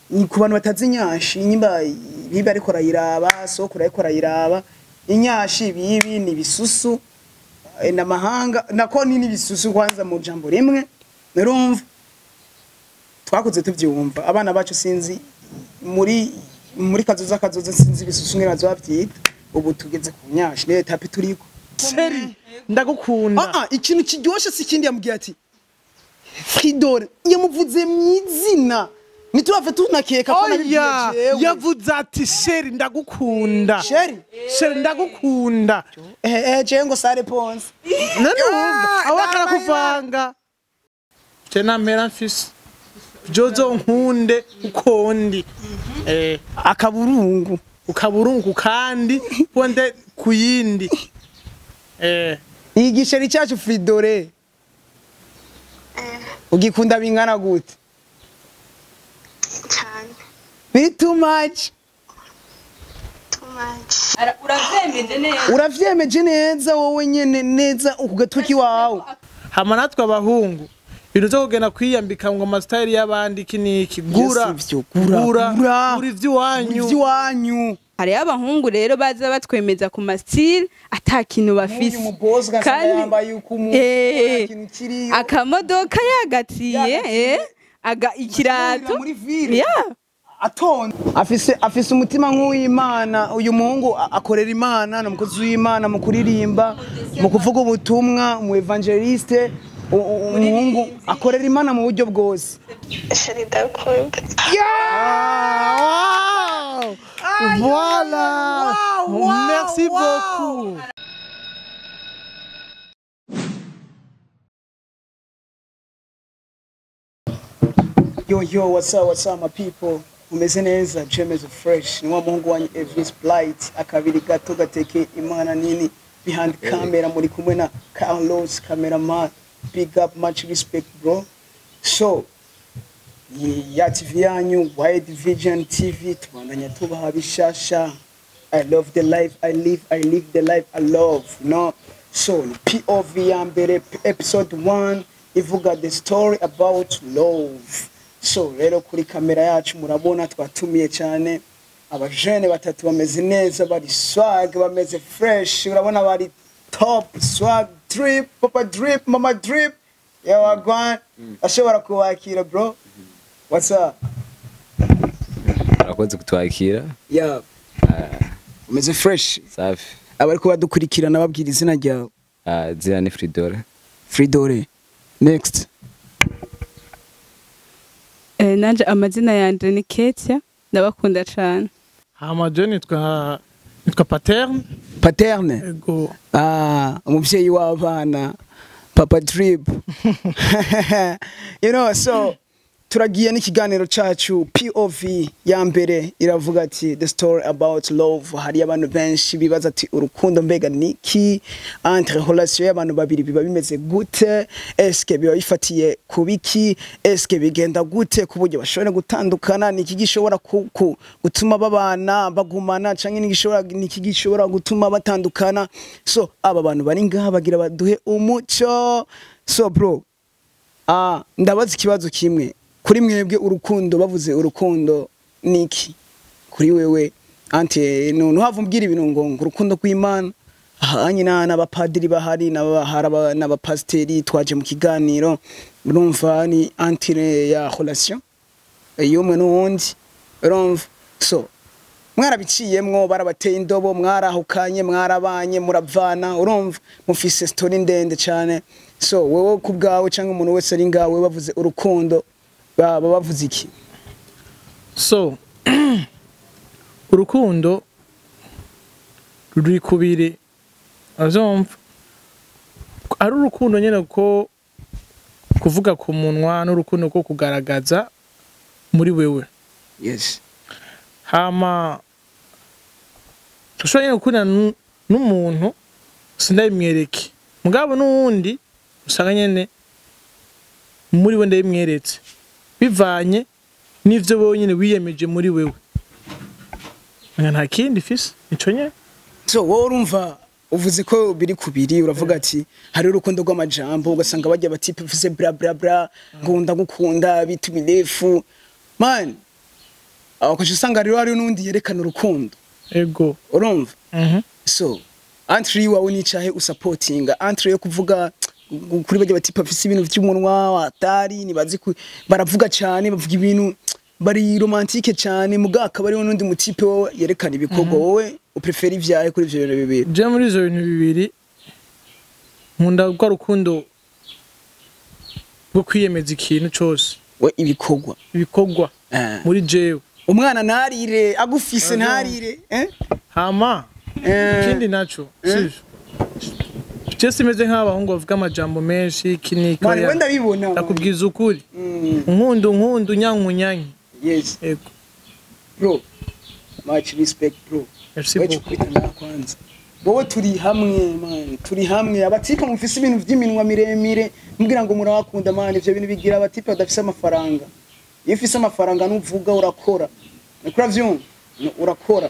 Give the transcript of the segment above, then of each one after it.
ni ku bantu batazi inyashi nyimba biba ariko rayiraba sokura ariko rayiraba inyashi bibi ni bisusu n'amahanga nako ni bisusu kwanza mu jambo rimwe nerumva twakuze tuvyumva abana bacu sinzi muri kazoza sinzi bisusu ngene bazovyita ubu tugeze ku nyashi ne tapi turiko Seri ndagukunda ikintu kiryoshe sikindi yambwiye ati Fridore yamuvuze mwizina niturafe tunakeka ko nabijewe yavuze ati Seri ndagukunda Seri ndagukunda je ngo sa réponse nanumva awakara kuvanga tena mera mfise jozo nkunde ukondi ukaburungu kandi wonde kuyindi igisheri cyacu Fridore ugikunda bingana gute cyane biri too much uravyemeje neza wowe nyene neza ukugatuki wawe hama natwe abahungu ibintu byo kugenda kwiyambika ngo amastyle y'abandi kiniki gura ivy'iwanyu hari abahungu rero baza batwemeza ku mastyle atakintu bafise kandi akamodoka yagatiye ikirato afise umutima nk'uw'Imana uyu muhungu akorera Imana n'umukozi w'Imana mu kuririmba mu kuvuga ubutumwa mu evangeliste umuhungu akorera Imana mu buryo bwose Voilà. Merci beaucoup. Yo, what's up my people? Umeze neza, Jemeze fresh. Ni wa muhungu wanyu Elvis Blight, akabiri gato gateke Imana nini behind camera muri kumwe na Carlos cameraman. Big up, much respect bro. So ya TV yanyu Wide Vision TV tubandanya tubaha bishasha. I love the life I live the life I love, you know. So POV ya mbere episode 1 ivuga the story about love. So rero kuri kamera yacu murabona twatumiye cyane abajene batatu bameze neza bari swag bameze fresh urabona bari top swag drip papa drip mama drip yawagwan ashobora kuwakira bro. What's up? Arakoze kutwakira. Yeah. Umeze fresh. Safi. Abari ko badukurikirana babwira izina ryawe. Zina ni Fridore. Fridore. Next. Nanje amazina yanje ni Ketia ndabakunda cyane. Hama je nitwa Paterne. Ego. Umuvyeyi w'abana Papa Drip. You know, so turagiye n'ikiganiro cacu POV ya mbere iravuga ati the story about love. Hari abantu benshi bibaza ati urukundo mbega niki entre relation y'abantu babiri biba bimeze gute, eske biba bifatiye kubiki, eske bigenda gute kuburyo bashobora gutandukana, niki gishobora gutuma babana bagumana canke niki gishobora gutuma batandukana. So aba bantu bari ngaha bagira baduhe umuco. So bro, ndabaza ikibazo kimwe kuri mwebwe urukundo bavuze urukundo niki kuri wewe ante none havumbwira ibintu ngo urukundo kw'Imana ahanye n'abapadiri bahari n'abapasteri twaje mu kiganiro urumva ni antire ya relation yomwe n'undi urumva so mwarabiciyemwo barabateye indobo mwarahukanye mwarabanye muravana urumva mufise story ndende cyane. So wewe kubgawe cyangwa umuntu wese ari ngawe bavuze urukundo baba bavuze iki? So urukundo ruri kubiri azumva ari urukundo nyene ko kuvuga ku munwa n'urukundo ko kugaragaza muri wewe. Yes. Hama tushobora gukunda n'umuntu sindabimwereke mugabo n'uwundi usanga nyene muri we ndabimweretse bivanye n'ivyo bonyene wiyemeje muri wewe nta kindi fise ico nyene. So wowe urumva uvuze ko biri kubiri uravuga ati hari urukundo rw'amajambo ugasanga bajya batipe vuze bra bra bra ngunda gukunda bitu birefu man ukaca usanga rero hari n'undi yerekana urukundo ego urumva mhm so entre yiwawe nicahe usapotinga entre yo kuvuga kuri bajya bati bafise ibintu vy'umunwa atari nibazi baravuga cyane bavuga ibintu bari romantique cyane mugaka bari n'undi mutipe wowe yerekana ibikorwa wowe uprefera ivyaye kuri ivyo bintu bibiri je muri izo bintu bibiri nkunda gukora rukundo bwo kwiyemeza ikintu cyose we ibikorwa muri jewe umwana narire agufise ntarire hama ikindi naco sivyo Jesse meze nk'abahungu bavuga amajambo menshi kinika ya wenda bibona nakubwiza ukuri nkundu nyankunyanyi yes ego bro much respect bro merci beaucoup kwanza wowe turi hamwe abatipe mufise ibintu vy'iminwa miremire mbwira ngo murawakunda man ivyo bintu bigira abatipe badafise amafaranga iyo ufise amafaranga nuvuga urakora nakura vyumva urakora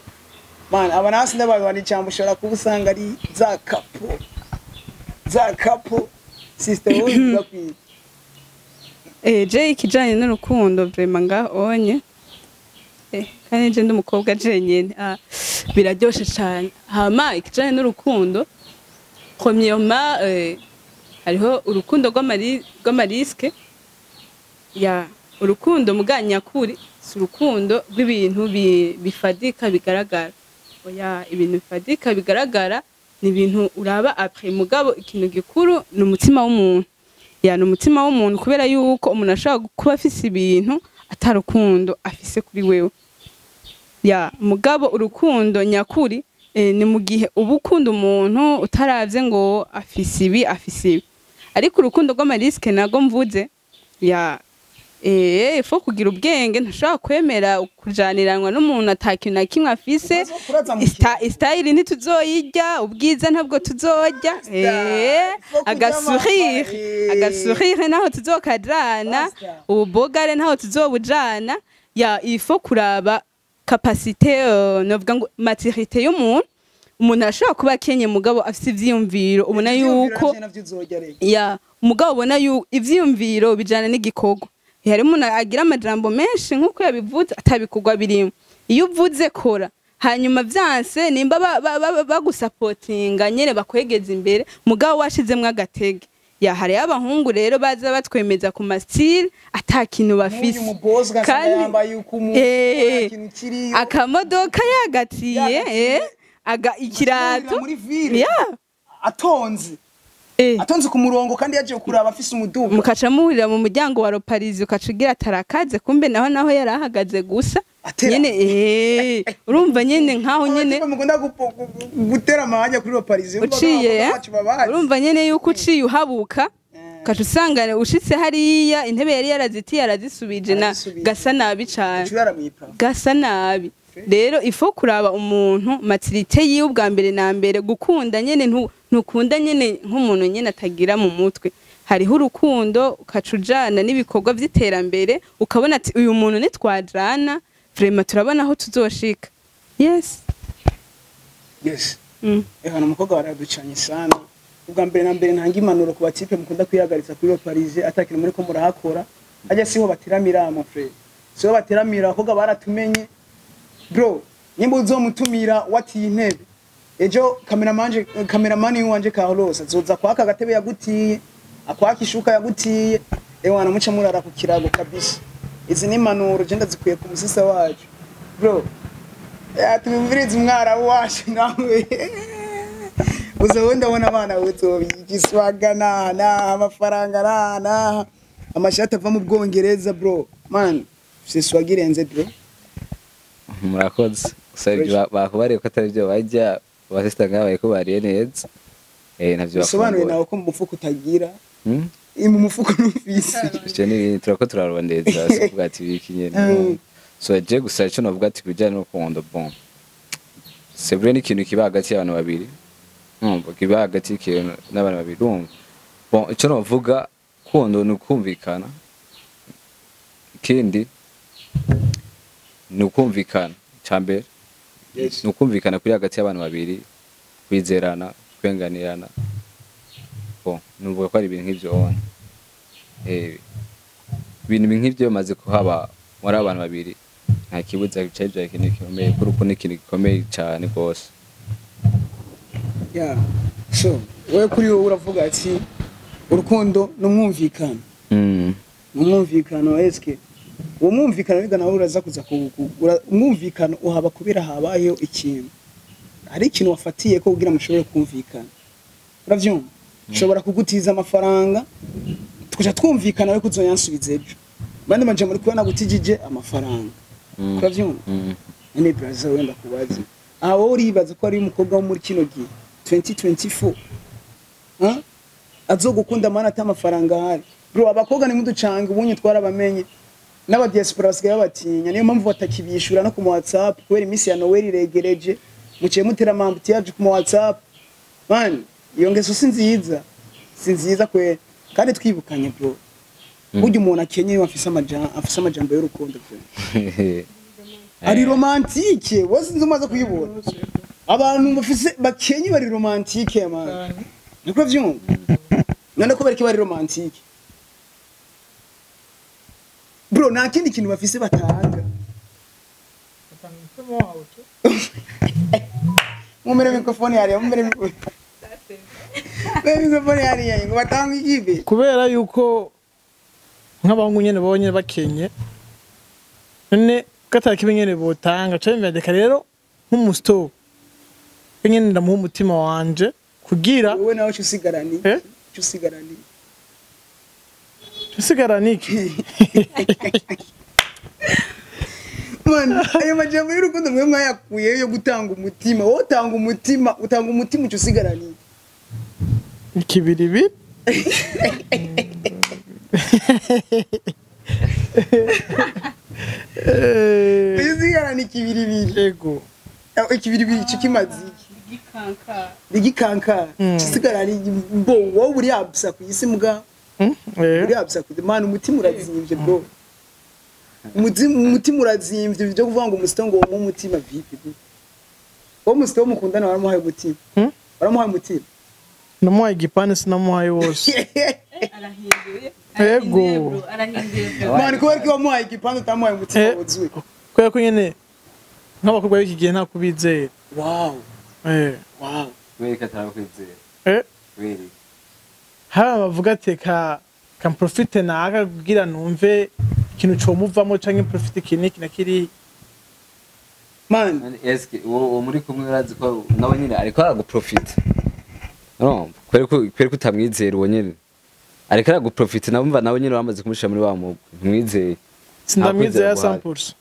man abanasi ndababana icambo ushobora kubusanga ari za kapo sister wowe bakwiye je ikijanye n'urukundo vraiment ngahonye kandi je ndumukobwa je nyene biraryoshe cyane hama ikijanye n'urukundo premièrement hariho urukundo rw'amariske ya urukundo muganyakuri si urukundo rw'ibintu bifadika bigaragara oya ibintu bifadika bigaragara ni ibintu uraba après mugabo ikintu gikuru ni umutima w'umuntu ya ni umutima w'umuntu kubera yuko umuntu ashaka kuba afise ibintu atarukundo afise kuri wewe ya mugabo urukundo nyakuri ni mu gihe uba ukunda umuntu utaravye ngo afise ibi ariko urukundo rw'amariske nago mvuze ya ifo kugira ubwenge ntashobora kwemera kujaniranwa n'umuntu atakintu na kimwe afise style ntituzoyirya ubwiza ntabwo tuzojya agasourire naho tuzokajana ubugare naho tuzobujana ya ifo kuraba capacité novuga ngo maturité y'umuntu ashobora kuba akenye mugabo afise ivyiyumviro ubona yuko ya mugabo ubona yuko ivyiyumviro bijana n'igikorwa hari umuntu agira amajambo menshi nk'uko yabivuze atabikorwa birimo iyo uvuze kora hanyuma vyanse nimba bagusapotinga nyene bakwegeza imbere mugabo washizemwe agatege ya hari abahungu rero baza batwemeza ku mastyle atakintu bafise kandi akamodoka yagatiye ikirato ya atonze ku murongo kandi yaje kuraba afise umuduga mukaca muhurira mu muryango wa Paris ukacugira tarakaze kumbe naho yarahagaze gusa nyene urumva nyene nkaho nyene mugunda gutera amahanya kuri Paris uciye urumva nyene yuko uciye uhabuka ukaca usanga ushitse hariya intebe yari yarazitiye arazisubije na gasa nabi cane gasa nabi rero ifo kuraba umuntu maturité yiwe ubwa mbere na mbere gukunda nyene ntukunda nyene nk'umuntu nyene atagira mu mutwe hariho urukundo ukacujana n'ibikorwa vy'iterambere ukabona ati uyu muntu nitwajana vraiment turabona aho tuzoshika yes hano umukobwa waraducanye sana ubwa mbere na mbere ntanga impanuro ku batipe mukunda kwihagaritsa kuri Paris atakira muri ko murahakora ajya siho batiramira mon frère siho batiramira abakobwa baratumenye bro nimba uzomutumira watiye intebe ejo kameramani wanje Carlos azoza kwaka gatebe yagutiye akwaka ishuka yagutiye ewana muca murara ku kirago kabisa izi ni manuro je ndazikuye ku musisa wacu bro tumviriza umwara wacu nawe uzabona abana uzobigiswagana na amafaranga na amashati ava mu Bwongereza bro man siswagirenze bro murakoze usabye bakubariye ko atari byo bajya basista ngabaye ko bariye neza navyo basobanuye nawe ko mu mufuko utagira mu mufuko n'ufisi cyo ni turako turarondeza kuvuga ati biki nyene so je gusa cyo navuga ati bijana no kundo bon c'est vrai ni kintu kiba hagati y'abantu babiri kiba hagati n'abantu babiri bon cyo navuga kundo ni kumvikana ikindi nukumvikana cyambere nukumvikana kuri hagati y'abantu babiri kwizerana kwenganirana bon nuvuga ko ari ibintu nk'ivyo ona ibintu nk'ivyo bimaze kuhaba muri abantu babiri nta kibuza gicaje ikintu gikomeye kuri uko n'ikintu gikomeye cyane rwose. Yeah. So wewe kuri wowe uravuga ati urukundo n'umwumvikano. Umwumvikano eske uwo mwumvikano biga nawe uraza kuza umwumvikano uhaba kubera habayeho ikintu. Hari ikintu wafatiye ko kugira mushobore kumvikana. Uravyumva? Ushobora kugutiza amafaranga tukaja twumvikana we kuzoyansubiza ejo. Bandi amajambo uri kubona gutijije amafaranga. Uravyumva? Ene brother wenda kubaza. Aho uribaza ko ari umukobwa wo muri kino gihe 2024. Azogukunda mana ata amafaranga hari. Bro abakobwa ni muducanga ubunye twarabamenye. N'aba diaspora basigaye batinya niyo mpamvu batakibishura no ku WhatsApp kubera iminsi ya Noel iregereje. Muciye mutera mambuti yaje ku WhatsApp. Man, iyo ngeso sinziza. Sinziza kwe kandi twibukanye bro. Burya umuntu akenye afise amajambo y'urukundo bro. Ari romantique, wose nzumaze kuyibona. Abantu bafise bakenye bari romantique man. Niko vyumva. None ko bariki bari romantique. Bro, nta kindi kintu bafise batanga. Mumere mikrofone yari, mumere mikrofone. Mikrofone yari ngo batanga igibe. Kubera yuko nk'abahungu nyene bonye bakenye. None kataki benyene botanga, cemvedeka rero nk'umusto. Benyene ndamuha umutima wanje kugira wowe nawe cyusigarani. Cyusigarani. Sigaraniki. Man, ayo majambo y'urukundo mwe mwayakuye yo gutanga umutima. Wowe utanga umutima ucyo sigarani. Ikibiribi. Sigarani kibiribiri. Ego. Ikibiribiri kikimazi. Ligikanka. Sigarani bo wowe uri absa ku isi muga. Uri absa ku man umutima urazimvye bro. Umutima urazimvye byo kuvuga ngo umustongo wo mu mutima vipi. Wo mustongo mukundana baramuhaye umutima. Baramuhaye umutima. Namuhaye igipande sinamuhaye wose. Arahinduye. Ego. Arahinduye. Man ko ariko wamuhaye igipande utamuhaye umutima wuzuye. Kubera ko nyene nk'abakobwa b'iki gihe nta kubizera. Wow. Wow. Weka atarakwizera. Weri. Haba bavuga ati ka profite naga kugira numve ikintu cyo muvamo canke profite kiniki na kiri. Man, eske uwo muri kumwe urazi ko nawe nyine ariko araguprofite. No, kweri kutamwizera uwo nyine. Ariko araguprofite nabumva nawe nyine wamaze kumushira muri wa mwizeye. Sindamwizera 100%.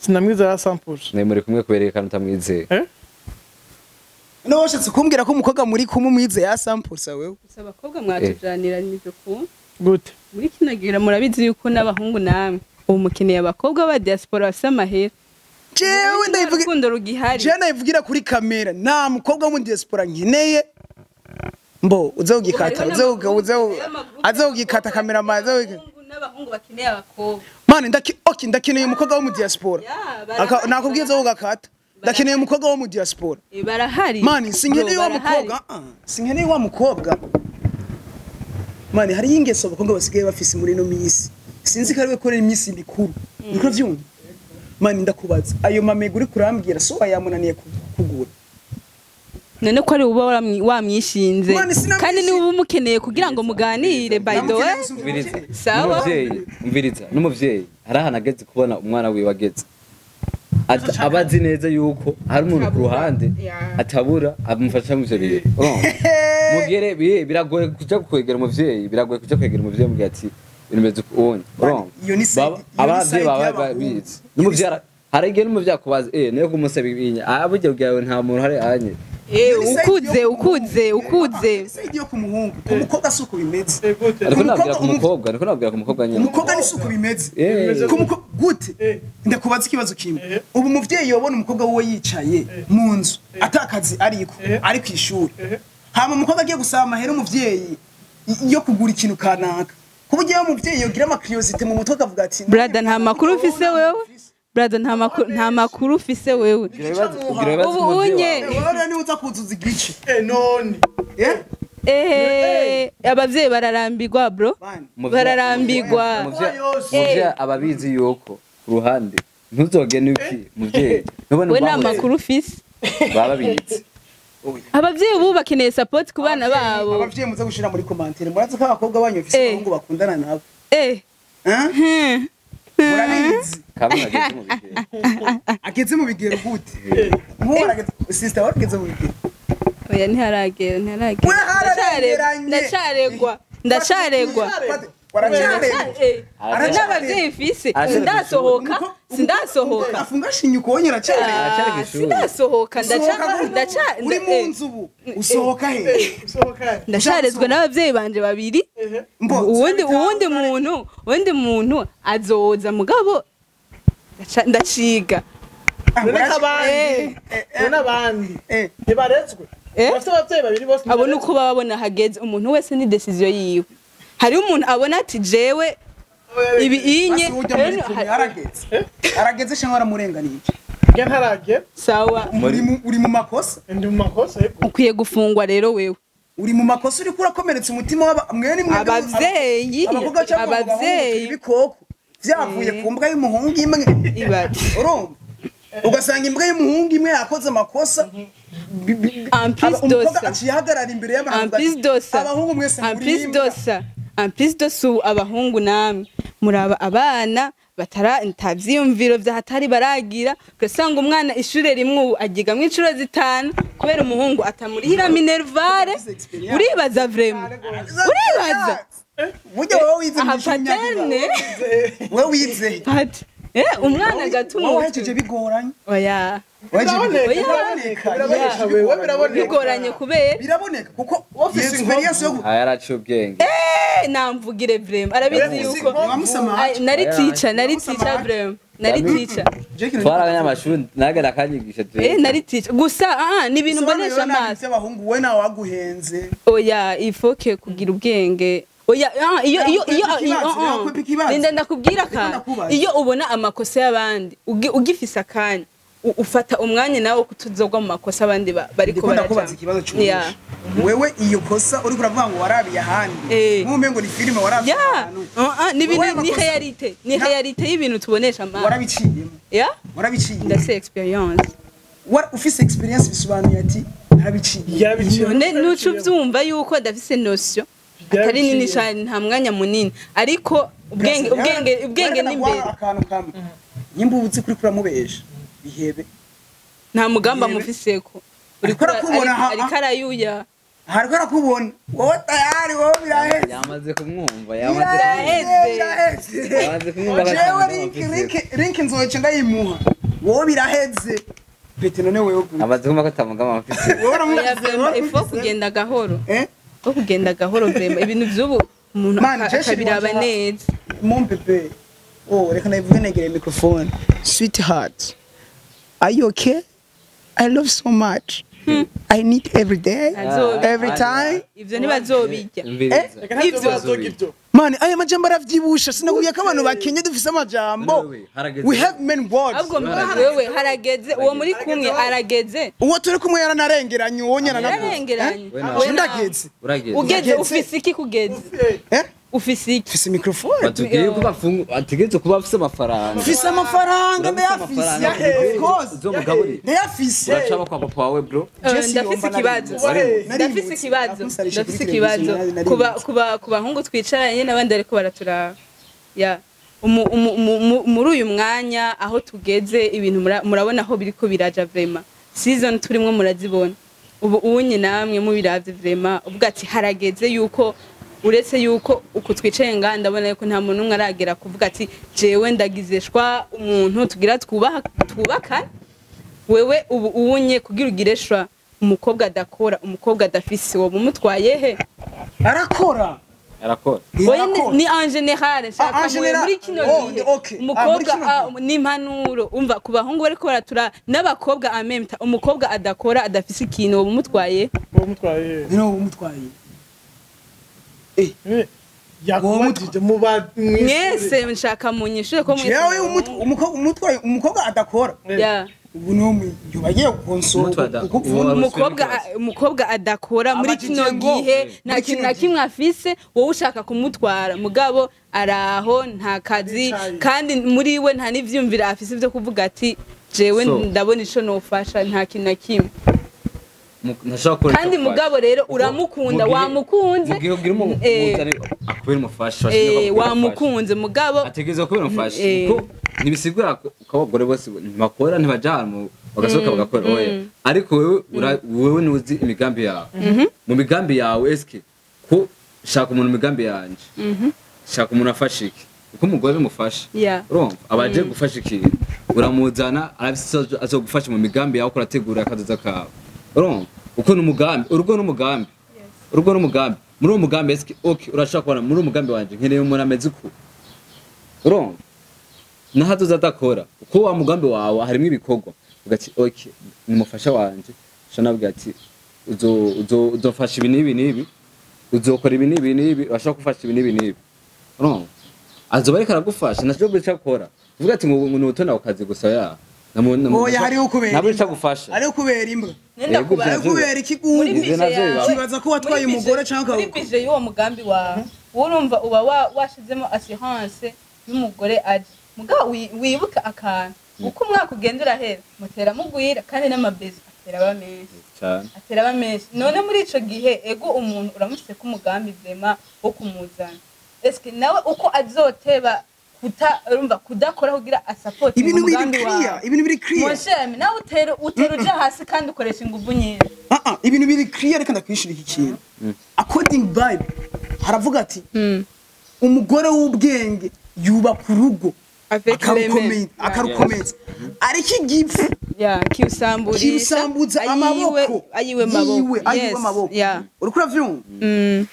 Sindamwizera 100%. Ne muri kumwe kwerekana utamwizeye. no washatse kumbwira ko umukobwa muri kumumwize ya sample wewe. Usaba abakobwa mwatujanira n'ibyo ku. Gute? Muri kinagira murabizi yuko n'abahungu namwe. Ubu mukeneye abakobwa ba diaspora bafite amahera. Jewe ndayivugira urukundo rugihari. Je ndayivugira kuri kamera nta mukobwa wo mu diaspora nkeneye. Mbo uzogikata azogikata kamera maze n'abahungu bakeneye abakobwa. Man ndakeneye umukobwa wo mu diaspora. Nakubwiye uzogakata. Ndakeneye umukobwa wo mu diaspora. Barahari. Man sinkeneye wa mukobwa. Sinkeneye wa mukobwa. Man hari ingeso abakobwa basigaye bafise muri no misi. Sinzi ko ari we korera imisi mikuru. Niko vyumva. Man ndakubaza ayo mamego uri kurambwira so ayamunaniye kugura. None ko ari uba wamwishinze kandi ni uba umukeneye kugira ngo muganire by the way. Sawa. Umviriza n'umuvyeyi arahanageze kubona umwana wiwe ageze. Abazi neza yuko hari umuntu ku ruhande atabura amufasha mu byo bihe. Mugere biragoye kuja kwegera umuvyeyi, biragoye kuja kwegera umuvyeyi mugihe ati ibintu ubonye. Abavyeyi baba bizi. N'umuvyara harege n'umuvya kubaza nayo kumusaba ibinya. Abujye bwawe nta muntu hari anye. Ukuze. Igiye ku muhungu. Umukobwa suko bimeze. Ariko nabwira ku mukobwa nyine. Umukobwa ni suko bimeze. Gute? Ndakubaza ikibazo kimwe. Ubu muvyeyi yobona umukobwa wowe yicaye mu nzu atakazi ariko ari kwishuri. Hama umukobwa agiye gusaba amahera umuvyeyi yo kugura ikintu kanaka. Kubugiye umuvyeyi yogira ama curiosity mu mutwe akavuga ati brother nta makuru ufise wewe. Brother nta makuru ufise wewe. Ubu unye. Wewe ni uza kuzuza igice. None. Abavyeyi bararambirwa bro. Bararambirwa. Muvya ababizi yuko ku ruhande ntuzogene uki muvyeyi nubona we nta makuru ufise baba bitse abavyeyi ubu bakeneye support ku bana babo abavyeyi muze gushira muri commentaire murazi ko abakobwa banyu bafise abahungu bakundana nabo murabizi kamwe ageze mu bigero ageze mu bigero gute murageze sister warageze mu bigero oya ntiharagera ndacaregwa n'abavyeyi mfise sindasohoka afunga shinyuko wonyera cyane sindasohoka uri mu nzu ubu usohoka he ndacarezwe n'abavyeyi banje babiri uwundi muntu azoza mugabo ndaciga n'abandi ntibaretswe bafite abavyeyi babiri bose abona uko babona hageze umuntu wese ni decision yiwe hari umuntu abona ati jewe ibi inye arageze cyangwa aramurenganiye nge ntarage sawa uri mu makosa ndi mu makosa ukwiye gufungwa rero wewe uri mu makosa uri kurakomeretsa umutima w'abamwe abavyeyi ibikoko vyavuye ku mbwa y'umuhungu imwe urumva ugasanga imbwa y'umuhungu imwe yakoze amakosa umukobwa acihagarara imbere y'abahungu mwese amplice abahungu namwe muraba abana ntavyiyumviro vyahatari baragira ugasanga umwana ishure rimwe agigamwo incuro 5 kubera umuhungu atamurihira minervare uribaza vraiment uribaza burya wowe wize wowe wize umwana gatuma wahejeje bigoranye oya bigoranye kubera biraboneka kuko experience yo yaraciye ubwenge namvugire vraiment arabizi yuko nari teacher vraiment nari teacher twaraganya amashuri nagera kanyigisha nari teacher gusa ni ibintu mbonesha amaso y'abahungu we nawe waguhenze oya ifoke kugira ubwenge oya iyo Linda ndakubwira kandi iyo ubona amakosa y'abandi ugifisa akanya ufata umwanya nawe kutuzogwa mu makosa abandi bariko barakubaza ikibazo cy'umusha wewe iyo kosa uri kuravuga ngo warabiye ahandi nkumbe ngo ni filime warabiye ni ibintu ni realite y'ibintu tubonesha amaso warabiciyemo warabiciye ndase experience ufise experience bisobanuye ati narabiciye nucu byumva yuko ndafise notion atari nini cyane nta mwanya munini ariko ubwenge n'imbere akantu kamwe nyimba ubuzi kuri kuramubesha bihebe nta mugamba mufiseko uri kurakubona ariko arayuya hariko arakubona wowe tayari wowe biraheze yamaze kumwumva yamaze kumwumva link nzoce ndayimuha wowe biraheze bete none wewe amaze kumva ko tamugamba mufiseko wowe uramubwira ifo kugenda gahoro ko kugenda gahoro vraiment ibintu by'ubu umuntu akabiraba neza mon bébé reka nayivuge negere microphone sweetheart are you okay? I love so much. I need every day, every time. Ivyo ntibazobijya. Ivyo man aya majambo aravyibusha sinaguye ko abantu bakenye dufise amajambo. We have many words. Ahubwo wewe harageze uwo muri kumwe arageze. Uwo turi kumwe yaranarengeranye wonyana na narengeranye. Ndageze. Ugeze ufise iki kugeze? Ufise iki? Ufise microphone. Batugiye ategereze kuba afise amafaranga. Ufise amafaranga ndayafise. Of course. Uzomugaburi. Ndayafise. Uracaba kwa papa wawe bro. Ndafise ikibazo. Kuba hungu twicaranye n'abandi ariko baratura. Muri uyu mwanya aho tugeze ibintu murabona aho biriko biraja vraiment. Season turimwe murazibona. Ubu unye namwe mubiravye vraiment. Uvuga ati harageze yuko uretse yuko uko twicaye nganda ndabona yuko nta muntu umwe aragera kuvuga ati jewe ndagizeshwa umuntu tugira twubaka wewe ubu unye kugira ugireshwa umukobwa adakora umukobwa adafise wo mumutwaye he arakora ni en général shaka muri kino gihe umukobwa ni impanuro umva ku bahungu bariko baratura n'abakobwa amemta umukobwa adakora adafise ikintu wo mumutwaye yakubajije mwese nshaka munyishure ko mwese umukobwa adakora ubu no yubagiye konsoma umukobwa adakora muri kino gihe nta kintu na kimwe afise wowe ushaka kumutwara mugabo araho nta kazi kandi muri we nta n'ivyumvira afise byo kuvuga ati jewe ndabona ico nofasha nta kintu na kimwe kandi mugabo rero uramukunda wamukunze akubera umufasha wamukunze mugabo ategeza kubera umufasha kuko nibisigura ko abagore bose ntibakora ntibajana bagasohoka bagakora oya ariko wewe nuzi imigambi yawe mu migambi yawe eske ko shaka umuntu migambi yanje shaka umuntu afashike uko umugore mufasha urumva abaje gufasha ikintu uramuzana arabisizo azogufasha mu migambi yawe kurategura akazoza kawe urumva uko n'umugambi urugo n'umugambi muri uwo mugambi eske okay urashaka kubona muri uwo mugambi wanje nkeneye umuntu ameze uko urumva nahazo zadakora uko wa mugambi wawe harimo ibikorwa ugati okay nimufasha wanje shanabwira ati uzofasha ibi nibi uzokora ibi nibi urashaka gufasha ibi nibi urumva azoba ariko aragufasha naco bwo cyakora uvuga ati ngo nutonda ukazi gusa ya oya hari ukubera nabwo cyagufasha ari ukubera imbwa ari kubera ikigugu kibaza ko watwaye umugore cyangwa muri bije y'uwo mugambi wawe urumva uba washizemo assurance y'umugore aje mugabo wibuka akantu uko umwaka ugenda urahera mutera mugwira kandi n'amabezi atera aba menshi none muri ico gihe ego umuntu uramutse ko umugambi vrema wo kumuzana eske nawe uko azoteba urumva kudakora kugira support ibintu biri clear mosheme nawe utera uja hasi kandi ukoresha inguvu nyinshi ibintu biri clear reka ndakwishira iki kintu according Bible haravuga ati umugore w'ubwenge yuba ku rugo akarukomeza ariko igipfu kiusambuza amaboko ayiwe maboko urikura vyumva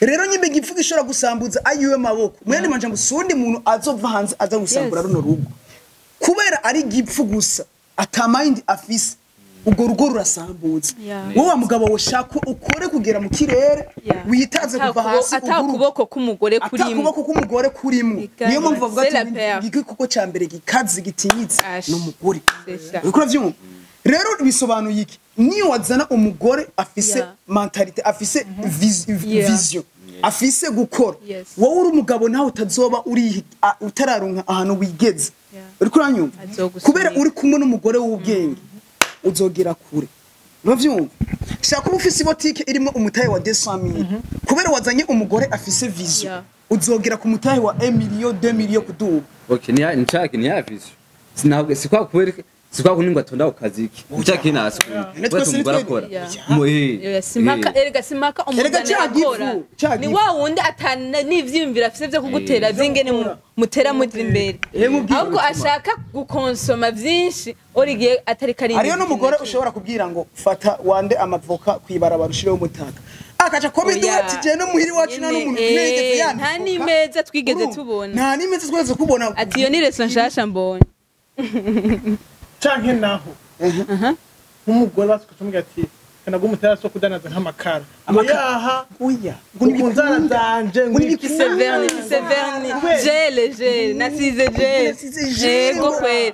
rero nyimbe igipfu gishobora gusambuza ayiwe maboko mwene manje musundi muntu azova hanze aza gusambura runo rugo kubera ari igipfu gusa ata mind afise ubwo rugo rurasambuza wowe wa mugabo woshaka ukore kugera mu kirere witaze kuva hasi atakuboko k'umugore kurimwe niyo mpamvu bavuga ati igikoko ca mbere gikazi gitinyitse n'umugore urikura vyumva rero bisobanuye iki niyo wazana umugore afise mentalite afise vision afise gukora wowe uri umugabo nawe utazoba uri utararonka ahantu wigeze urikura nyumva kubera uri kumwe n'umugore w'ubwenge uzogera kure uravyumva shaka ufise botike irimo umutahe wa 200,000 kubera wazanye umugore afise vision uzogera ku mutahe wa 1 million 2 million kuduba okay ni ya vision sinabwe sikwa kubereka sikwa kuningwa tonda ukaziki ucyake nasi umugore akora simaka umugore akora ni wa wundi atana n'ivyumvira afise byo kugutera zingene mutera muri imbere ahubwo ashaka gukonsoma vyinshi origiye atari kari ariyo n'umugore ushobora kubwira ngo fata wande amavoka kwibarabara ushireho umutaka akaca komedi ati je no muhiri wacu na n'umuntu mwegeze yani nta nimeza twigeze tubona nta nimeza twigeze kubona ati yo ni reso nshasha mbonye canke naho nk'umugore basukacumwe ati kana gumutera so kudanaza nk'amakara yaha uya ngunzara zanje severne gele nasize gele ego kwe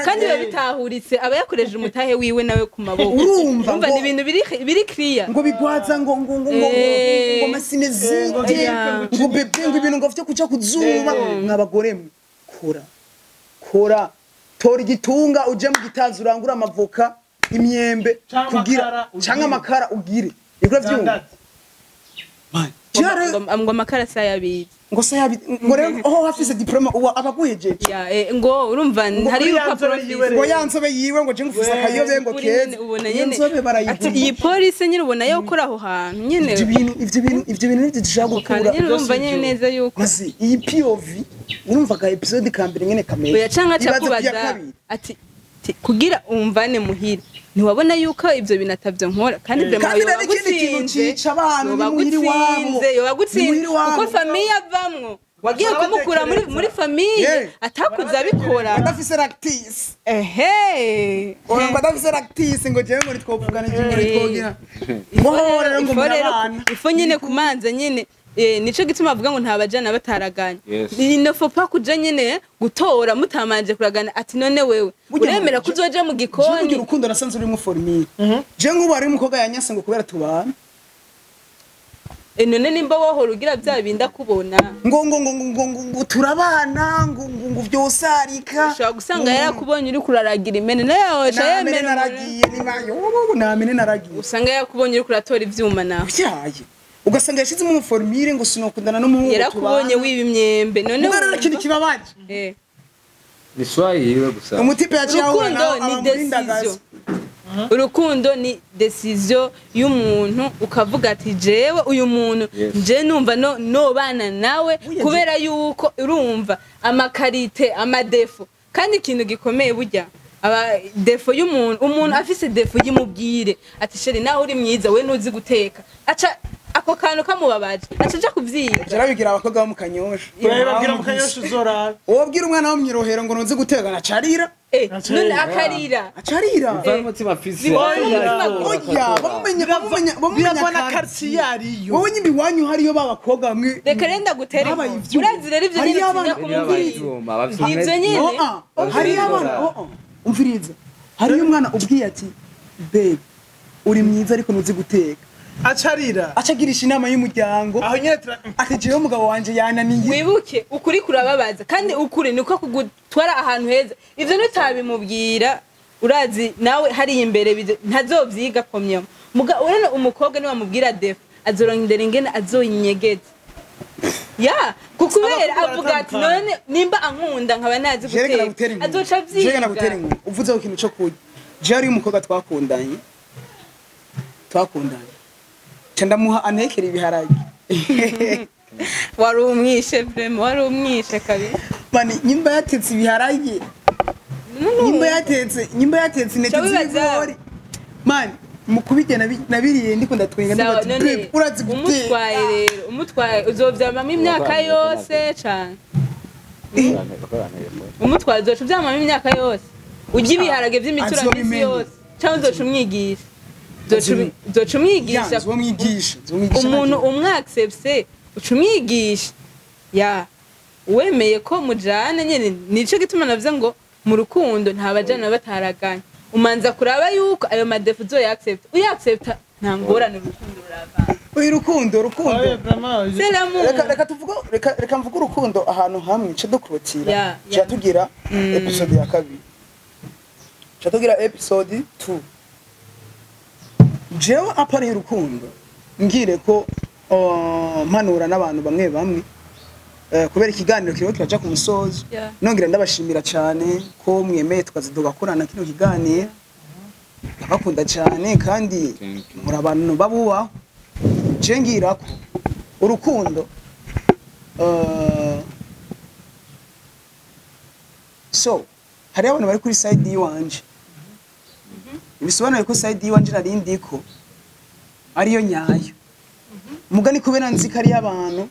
kandi babitahuritse aba yakoreje umutahe wiwe nawe ku maboko urumva ni ibintu biri clear ngo bigwaza ngo masinezi ngo bebe ngo ibintu ngo vyo kuca kuzuba nk'abagore kora tora igitunga uje mu gitazi urangura amavoka imyembe kugira cyangwa amakara ugire igura vyumva ngo amakara sayabiri ngo sayabiri ngo rero aho hafise diploma uwa abaguhejeje ngo urumva hari urupapuro ngo yanzobe yiwe ngo je ngufisa akayobe ngo keze yanzobe barayiguma iyi police nyine ubona yo kora aho hantu nyine ivyo bintu dushaka gukura urumva nyine neza yuko mazi iyi POV urumva ka episode kambere nyene kamera oya canka cakubaza ati kugira umvane muhira ntiwabona yuko ivyo binatavyo nkora kandi yobagutsinze uko famiye avamwo wagiye kumukura muri famiye atakuza abikora adafise lactis adafise lactis ngo jewe ngo twovugana ngo twogira ifo nyine kumanza nyine nico gituma avuga ngo ntabajana bataraganye Yes. ne faut pas kuja nyene gutora mutamanje kuragana ati none wewe uremera kuzoja mu Jewe gikoni urukundo nasanze urimo formire je nk'ubu hari umukobwa yanyase ngo kubera tubana none nimba wohora ugira bya binda kubona ngo turabana ngo vyose arika ushobora gusanga yarakubonye uri kuraragira imene nayo namene naragiye namene naragiye usanga yakubonye uri kuratora ivyuma nawe vyaye ugasanga yashizemo umuformire ngo sinokundana n'umuhungu yarakubonye wiba imyembe none mugara kindi kibabaje ni swali yiwe gusa umutipe yaciye urukundo ni decision urukundo ni decision y'umuntu ukavuga ati jewe uyu muntu nje numva no bana nawe kubera yuko urumva amakarite amadefo kandi ikintu gikomeye burya aba defo umuntu afise defo y'imubwire ati sheri naho uri myiza we nuzi guteka aca ako kantu kamubabaje acaja kuvyiga jarabigira abakobwa bo mu kanyosha urababwira mu kanyosha uzoraba wobwira umwana wo mwirohero ngo nuzi guteka nacarira none akarira acarira umutima afise bamumenya quartier ariyo wowe nyimbi wanyu hariyo babakobwa bamwe reka renda gutere urazi rero ivyo nyine tinya kumubwira ivyo nyine hariyo abana umviriza hariyo umwana ubwiye ati babe uri mwiza ariko nuzi guteka acarira acagirisha inama y'umuryango aho nyene ati jewe umugabo wanje yananiye wibuke ukuri kurababaza kandi ukuri niko kugutwara ahantu heza ivyo nutabimubwira urazi nawe hari imbere ntazovyiga komyamo urana umukobwa ni wamubwira defo azorondera ingene azoyinyegeza ya kukubera avuga ati none nimba ankunda nkaba nazi guteka azoca vyiga uvuze ikintu cyo kurya je ari umukobwa twakundanye ndamuha anekera ibiharage wari umwishe vraiment wari umwishe kabiri mani nyimba yatetse ibiharage nyimba yatetse intete z'ibigori mani mukubije nabiriye ndiko ndatwenga ndabati urazi guteka umutwaye uzovyamamo imyaka yose cane umutwaye uzoca uvyamamo imyaka yose ujya ibiharage vy'imitura misi yose cyangwa uzoca umwigisha zoca umwigisha umuntu umwaccepse uca umwigisha ya wemeye ko mujana nyene nico gituma navuze ngo mu rukundo ntabajana bataraganye umanza kuraba yuko ayo madefu uzoyaccepta uyaccepta nta ngorane urukundo ruravana urukundo reka reka mvuga urukundo ahantu hamwe cyo dukurotira cyo tugira episode ya kabiri cyo tugira episode 2 jewe apari urukundo ngire ko mpanura n'abantu bamwe kubera ikiganiro kiriho kiraja ku musozo nongera ndabashimira cyane ko mwemeye tukazidugakorana kino kiganiro bakunda cyane kandi muri abantu babubaho je ngira ko urukundo so hari abantu bari kuri side yiwanje bisobanuye ko side yiwanje narindiko ariyo nyayo mugani kubera nzi kari y'abantu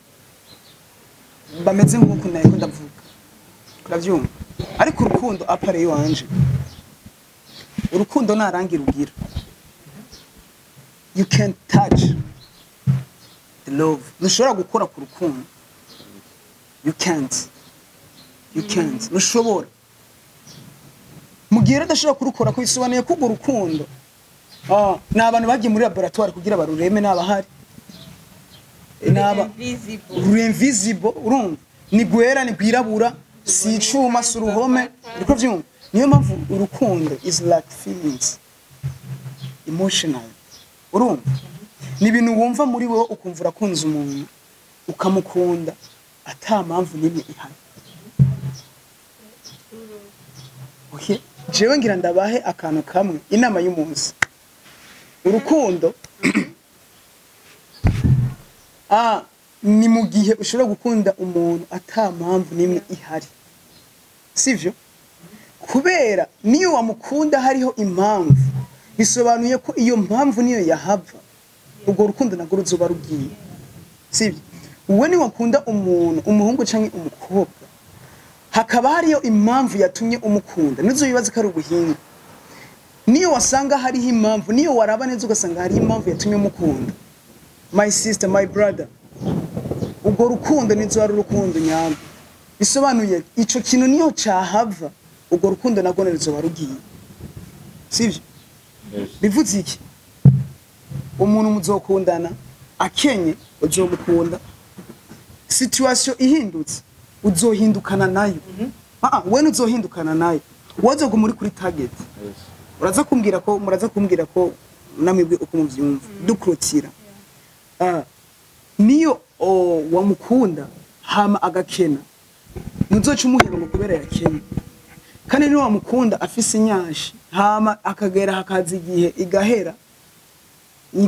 bameze nk'uko nayo ndavuga uravyumva ariko urukundo apare yiwanje urukundo narangira ugira you can't touch the love nushobora gukora ku rukundo you can't nushobora mugihe adashobora kurukora ko bisobanuye ko urukundo ni abantu bagiye muri laboratoire kugira barureme n'abahari invisible urumva ni gwera ni gwirabura si icuma si uruhome niko vyumva niyo mpamvu urukundo is like feelings emotional urumva ni ibintu wumva muri wowe ukumva urakunze umuntu ukamukunda ata mpamvu nimwe ihari okay jewe ngira ndabahe akantu kamwe inama y'umunsi urukundo ni mu gihe ushobora gukunda umuntu ata mpamvu nimwe ihari sivyo kubera niyo wamukunda hariho impamvu bisobanuye ko iyo mpamvu niyo yahava ubwo rukundo nagwo ruzoba rugiye sivyo uwe ni wakunda umuntu umuhungu canke umukobwa hakaba hariyo impamvu yatumye umukunda nizo bibaza ko ari ubuhinga niyo wasanga hariho impamvu niyo waraba neza ugasanga hariho impamvu yatumye umukunda my sister my brother ubwo rukundo nizo ari urukundo nyambo bisobanuye ico kintu niyo cahava ubwo rukundo nagwo nizo rugiye sivyo bivuze iki umuntu muzokundana akenye uzomukunda situation ihindutse uzohindukana nayo we uzohindukana nayo wozoga muri kuri target muraza kumbwira ko namwebwe uko muvyumva dukrotira niyo wamukunda hama agakena nuzoca umuheba ngo kubera yakena kandi niyo wamukunda afise inyashi hama akagera hakaza igihe igahera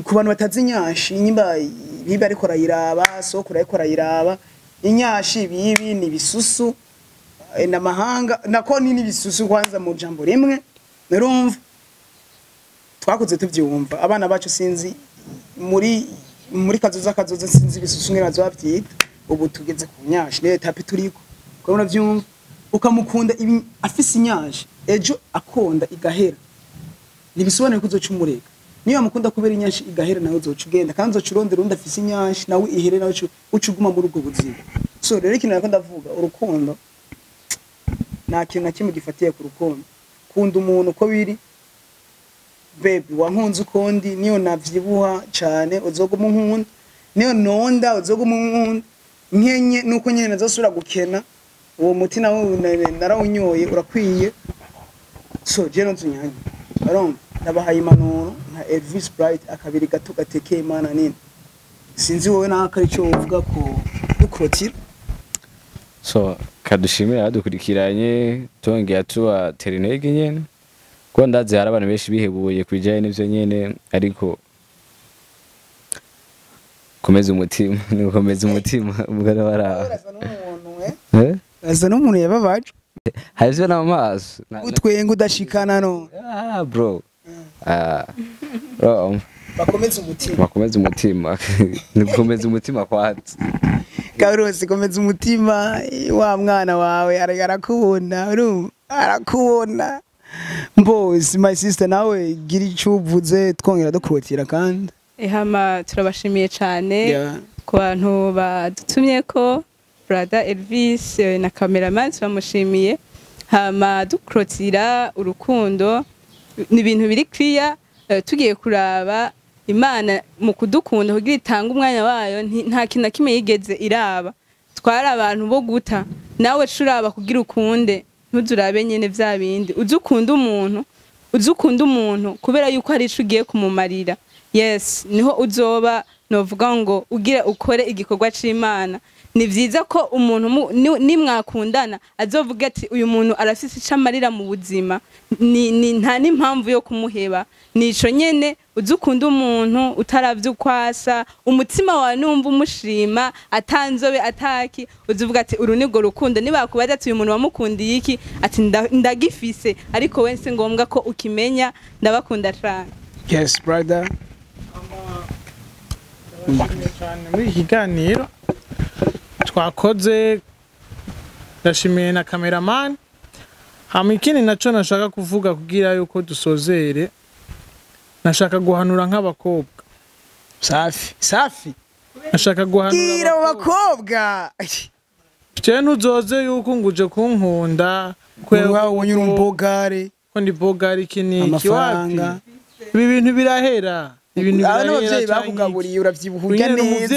ku bantu batazi inyashi nyimba biba ariko rayiraba sokura ariko rayiraba inyashi bibi ni bisusu n'amahanga nako ni bisusu kwanza mu jambo rimwe nerumva twakoze tuvyumva abana bacu sinzi muri kazoza sinzi bisusu ngene bazovyita ubu tugeze ku nyashi ne tapi turiko ko uravyumva ukamukunda afise inyashi ejo akonda igahera nibisobanura ko uzoca umureka niyo amukunda kubera inyashi igahera nawe uzoca ugenda kandi uzoca urondera undi afise inyashi nawe ihere nawe ucuguma muri ubwo buzima so rero ikintu nako ndavuga urukundo nta kintu na kimwe gifatiye ku rukundo kunda umuntu uko biri baby wankunze ukondi niyo navyibuha cyane uzoguma unkunda niyo nonda uzoguma unkunda nkenye nuko nyene nazosura gukena uwo muti nawe narawunyoye urakwiye so je no tunyanye arumva nabahaye impanuro nka Elvis Bright akabiri gato gatekeye Imana nini sinzi wowe nakari cyo uvuga ko dukrotira so kadushimira dukurikiranye tongera tuwa terinege nyene ko ndazi hari abantu benshi bihebuye kwijanye n'ivyo nyene ariko komeza umutima ubwo bara asa n'umuntu yababaje hazwe n'amaso utwenga udashikana no bro bakomeza umutima nikomeza umutima kwatsi Karusi komeza umutima wa mwana wawe arakubona mbozi my sister nawe gira icuvuze twongera dukrotira kandi hama turabashimiye cyane ku bantu badutumye ko brother Elvis na cameraman turamushimiye hama dukrotira urukundo ni ibintu biri clear tugiye kuraba Imana mu kudukunda kugira itanga umwanya wayo nta kintu kimwe yigeze iraba twara abantu bo guta nawe curaba kugira ukunde ntuzurabe nyene vya bindi uzukunda umuntu kubera yuko hari ico ugiye kumumarira yes niho uzoba novuga ngo ugire ukore igikorwa c'Imana ni vyiza ko umuntu nimwakundana azovuga ati uyu muntu arafise icamarira mu buzima ni nta n'impamvu yo kumuheba nico nyene uzukunda umuntu utaravyukwasa umutima wawe numva umushima atanzobe ataki uzuvuga ati urunigo rukundo nibakubaza ati uyu muntu wamukundiye iki ati ndagifise ariko wense ngombwa ko ukimenya ndabakunda cyane yes brother muri higaniro twakoze ndashimiye na cameraman hama ikindi naco nashaka kuvuga kugira yuko dusozere nashaka guhanura nk'abakobwa safi nashaka guhanura abakobwa je ntuzoze yuko nguje kunkunda kwewe wonyura umbogare ko ndi bogare kiniki amafranga ibi bintu birahera ibintu birahera abavyeyi bakugaburiye uravyibuhuga neza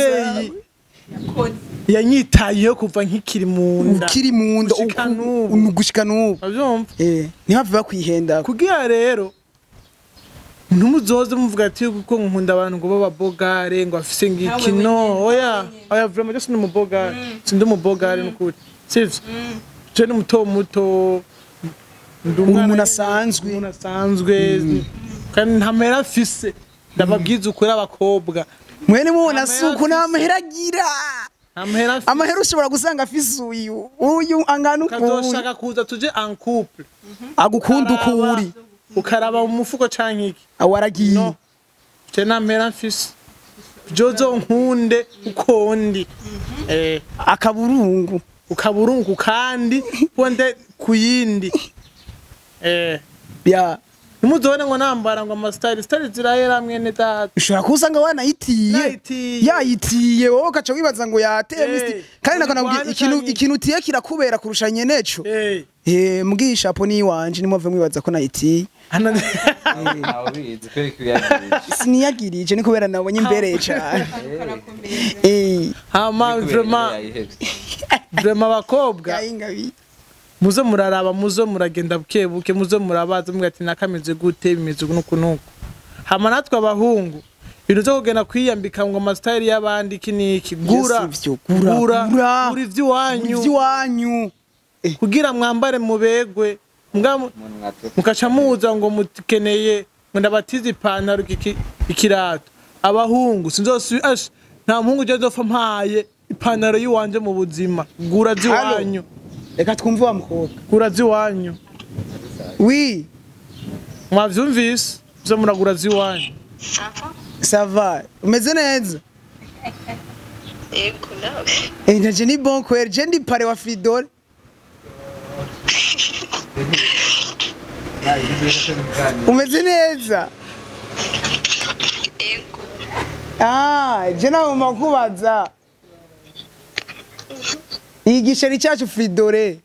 yanyitayeho kuva nkikiri munda gushika n'ubu avyumva ntihave bakwihenda kugira rero ntumuzoze muvuga ati kuko nkunda abantu ngo baba bogare ngo afise ngikino oya vraiment just ni mubogare sindi umubogare n'ukuri sivyo je ni muto umuntu asanzwe kandi ntamera afise ndababwiza ukuri abakobwa mwene mubona suku namaheragira amahera ushobora gusanga afise uyu angana ukuntu kazoshaka kuza tuje en couple agukunda ukuri ukaraba mu mufuko canke iki awaragiye je namera afise jozo nkunde ukondi akaburungu kandi wonde kuyindi ya nimuzobone ngo nambara ngo ama style zirahera mwene data ushobora kusanga wanayitiye Nayitiye. yayitiye wowe ukaca wibaza ngo yateye misti kandi nakanabwiye Urwanya ikintu utiye kirakubera kurusha nyeneco eh mbwiye po ni wanje nimove mwibaza ko nayitiye Ntawe ubizi kubera ko uyagirije. siniyagirije ni kubera nabonye imbere cyane hama vraiment bakobwa yayingabi muzo muraraba muzo muragenda bukebuke muzo murabaza mugati nakameze gute bimeze nuko nuko hama natwe abahungu ibintu byo kugenda kwiyambika ngo ama style y'abandi kiniki gura ivy'iwanyu kugira mwambare mubegwe mukaca muza ngo mukeneye ngo ndabatize ipantaro ikirato abahungu sinzosi nta muhungu je nzopfa mpaye ipantaro yiwanje mu buzima gura ziwanyu reka twumve wa mukobwa gura ziwanyu wi mwavyumvise byo muragura ziwanyu sava umeze neza Yego nawe. nje ni bon kwere je ndi pare wa Fridole umeze neza Yego. je nawe makubaza igisheri cyacu Fridole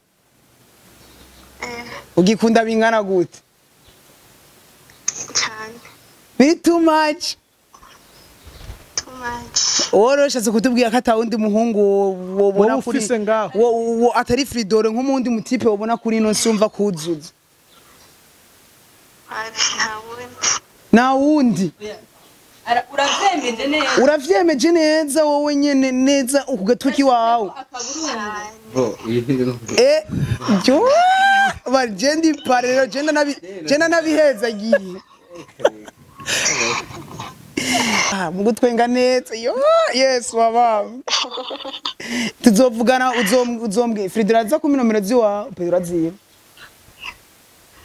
ugikunda bingana gute Cyane. biri too much Too much. woroshatse kutubwira ko atawundi muhungu wobona Wowe kuri ufise ngaho. wo atari Fridole nk'umundi mutipe wobona kuri ino sumva kuzuza na wundi uravyemeje neza uravyemeje neza wowe nyene neza ukugatuki wawe Bro, jo barjendi parero jenda nabiheza giye mugutwenga neza yo yes wababa tuzovugana uzombwe Fridole aza ku minomero ziwawe pe uraziba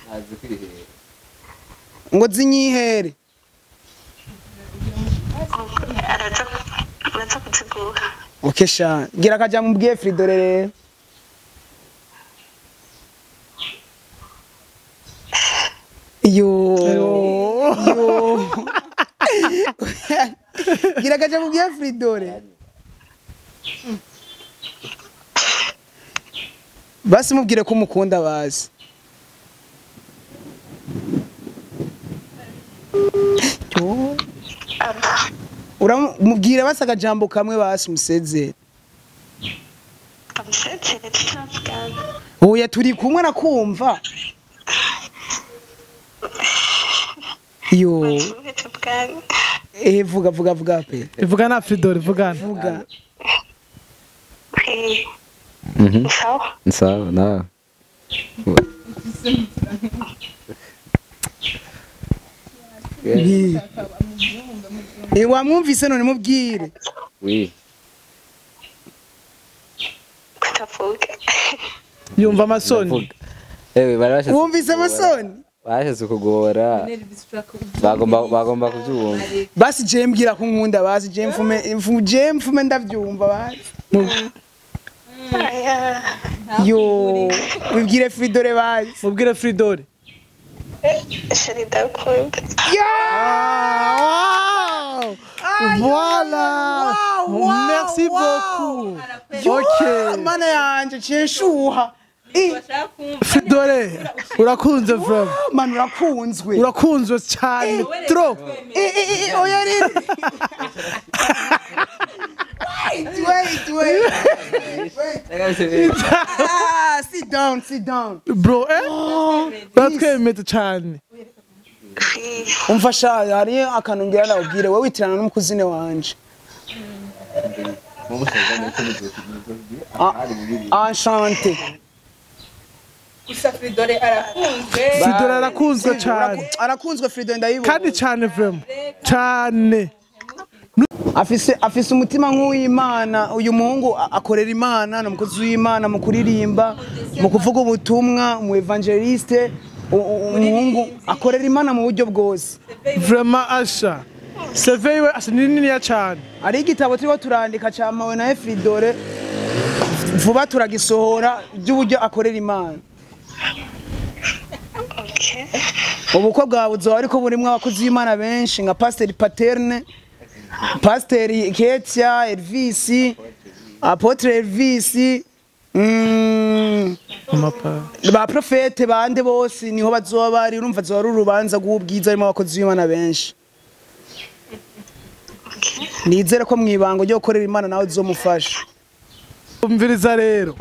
ntazi kwihera. ngo zinyihere Araza kuziguha. okay sha gira kaja mubwiye Fridole rero yo gira kaja mubwiye Fridole basi mubwire ko umukunda bazi uramubwira basi akajambo kamwe basi musezere Amusezere tutavugana. oya turi kumwe nakumva yo Tuvuge tuvugane. vuga pe ivugana Fridole vugana vuga Sawa. Sawa nawe. wamwumvise none mubwire Oui. Kutavuga. yumva amasoni Ewe barashatse. wumvise amasoni Barashatse kugora. Bagomba kubyumva. basi je mbwira ko nkunda basi je mfume ndavyumva basi Aya. yo wibwire Fridole basi mubwire Fridole Shari ndakunda. Voilà. Merci beaucoup. OK. mana yanje censhuha Fridole urakunze from. mana urakunzwe Urakunzwe cyane. Trop. oya rero wait sit down Bro, batwemete cyane. umfasha hari akantu ngira nawubwire wowe witirana n'umukuzine wanje enchanté gusa Fridole arakunzwe Fridole arakunzwe cyane. arakunzwe Fridole ndayibona Kandi cyane from. Cyane. afise umutima nk'uw'Imana uyu muhungu akorera Imana no mukozi w'Imana mu kuririmba mu kuvuga ubutumwa mu evangeliste umuhungu akorera Imana mu buryo bwose Vraiment Asha. Seveye asa nini ya cyane. ari igitabo turiko turandika cyamawe na Fridole vuba turagisohora by'uburyo akorera Imana Okay. ubukwe bwawe buzoba ariko burimwo abakozi b'Imana benshi nka Pasteur Paterne, Pasteur Ketia, Elvis, Apotre Elvis, ba profete bande bose niho bazoba bari, urumva zoba ari urubanza rw'ubwiza arimo abakozi b'Imana benshi. Nizere ko mwibango ryo gukorera Imana nawe uzomufasha. Umviriza rero.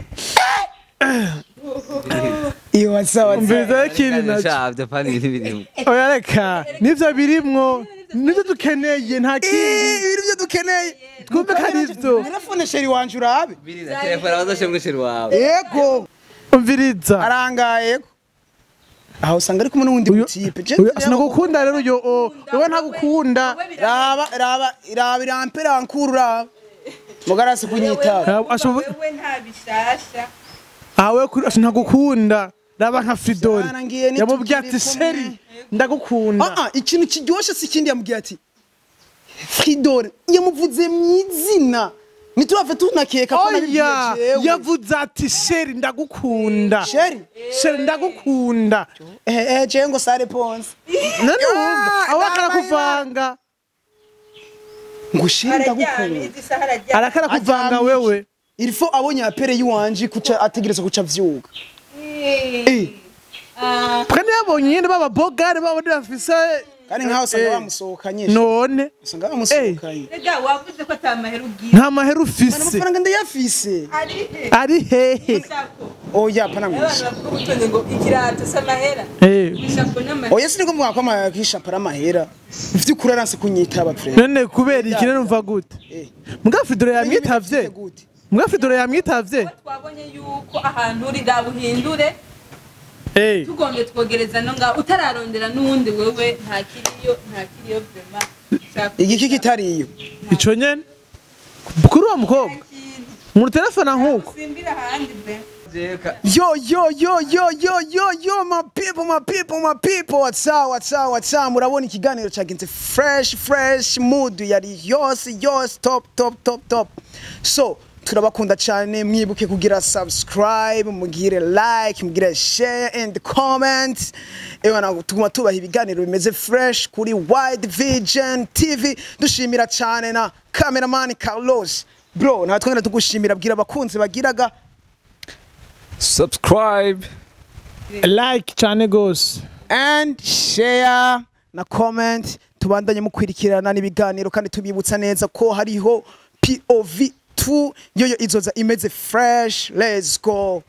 Iyo wasawa. Umviriza kiri na Shavye pani ibintu. Oya reka nivyo birimwo nivyo dukeneye nta kindi. Ibyo dukeneye. Twumve karivyo. Telefone sheri wanje urabe. Birira telefone bazashemwe sheri wawe. Yego. Umviriza. Arangaye. Aho usanga ari kumwe n'undi mutipe. Sinagukunda rero yo wewe ntagukunda. Raba irampera nkurura. Mugarasi kunyita. wewe nta bishasha Awe ntagukunda. Raba nka Fridori. Yamubwiye ati sheri ndagukunda. Ikintu kiryoshe si kindi yamubwiye ati Fridori yamuvuze mwizina. Nituave tunakeka ko nabigiye. Yavuze ati sheri ndagukunda. Sheri ndagukunda. Je ngo sa réponse. Nani wumva awakara kuvanga. Ngo sheri ndagukunda. Arakara kuvanga wewe. Il faut abonye apere yiwanje kuca ategereza kuca vyuga. Kandi yabonye nyine baba bogare baba bafise kandi nkaho usanga bamusohokanye. None usanga bamusohokanye. rega wavuze ko atamahera ugira nta mahera ufise. Amafaranga ndayafise. Ari hehe? Oya pana mwisha. utonye ngo ikirato samahera bishako n'amahera Oya siniko mvuga ko amakisha para mahera. Ufite kuraranse kunyitaba pre. None kubera iki rero umva gute? Mbwa Fridori yamwitavye. Mbwa Fridori yamwitavye. twabonye yuko ahantu uri dabuhindure tugombe twogereza no nga utararondera nundi wewe nta kiriyo vraiment Igiki kitariyo. Ico nyene kuri uwo mukobwa mu telefone nkuko simbira handi be Yo, my people, what's up? Murabona ikiganiro cyagenze fresh mood yari yose top. So, turabakunda cyane mwibuke kugira subscribe, mugire like, mugire share and comment. Ewana tuguma tubaha ibiganiro bimeze fresh kuri Wide Vision TV. Dushimira cyane na cameraman Carlos. Bro, natwe tugushimira bwira abakunzi bagiraga Subscribe, like cyane gose and share na comment. Tubandanye mukwirikirana n'ibiganiro kandi tubibutsa neza ko hariho POV 2 yoyo izoza imeze fresh. Let's go.